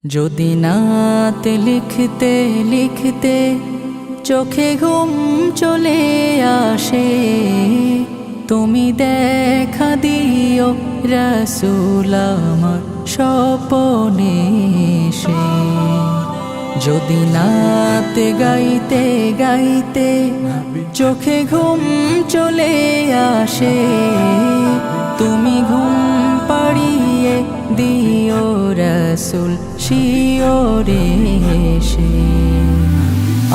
যদি নাত লিখতে লিখতে চোখে ঘুম চলে আসে, তুমি দেখা দিও রাসূল আমার স্বপনে এসে। যদি নাত গাইতে গাইতে চোখে ঘুম চলে আসে, তুমি ঘুম পাড়িয়ে দিও রাসূল শিওরে এসে।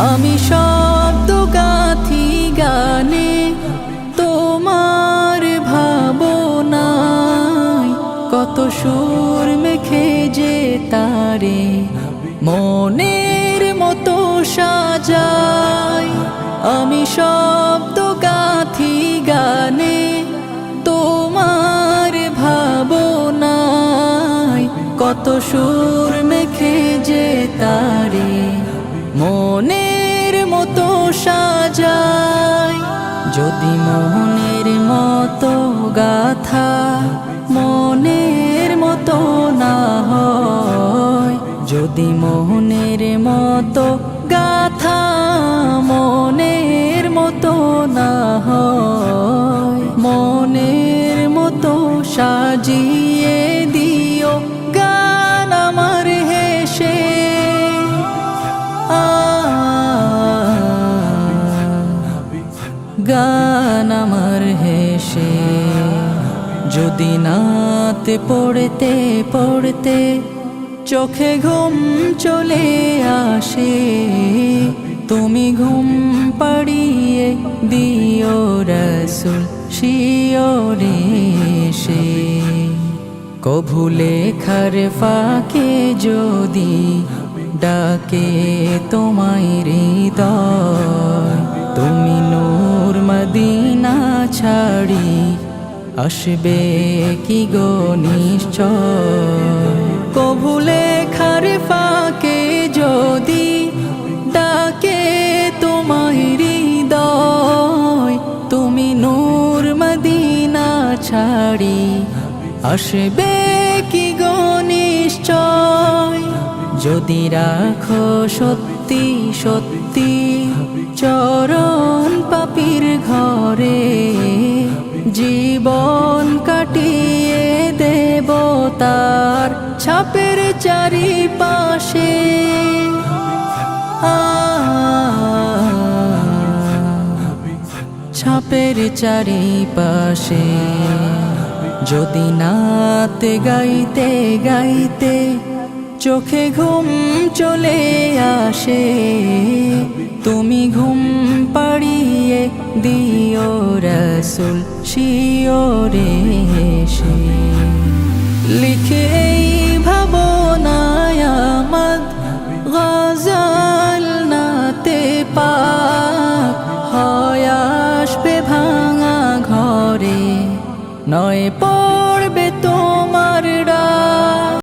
আমি শব্দ গাথি গানে তোমার ভাবনায়, কত সুর মেখে যে তারে মনের মতো সাজাই। আমি শব্দ গাথি গানে তোমার ভাবনায়, কত সুর মেখে যে তারে মনের মতো সাজাই। যদি মনের মতো গাথা মনের মতো না হয়, যদি মনের মতো গাথা মনের মতো না হয়, মনের মতো সাজিয়ে দিও গান আমার হেসে। গান আমার হেসে। যদি নাত পড়তে পড়তে চোখে ঘুম চলে আসে, তুমি ঘুম পাড়িয়ে দিও রাসূল শিওরে এসে। কভু লেখার ফাঁকে যদি ডাকে তোমায় হৃদয়, তুমি নূর মদিনা ছাড়ি আসবে কি গো নিশ্চয়। কভু লেখার ফাঁকে যদি ডাকে তোমায় হৃদয়, তুমি নূর মদিনা ছাড়ি আসবে কি গো নিশ্চয়। যদি রাখো সত্যি সত্যি চরণ পাপীর ঘরে, জীবন কাটিয়ে দেব তার ছাপের চারিপাশে। ছাপের চারিপাশে। যদি নাত গাইতে গাইতে চোখে ঘুম চলে আসে, তুমি ঘুম পাড়িয়ে দিও রাসূল শিওরে এসে। লিখে এই ভাবনায় আমদ গজল নাতে পাক, হয় আসবে ভাঙা ঘরে নয়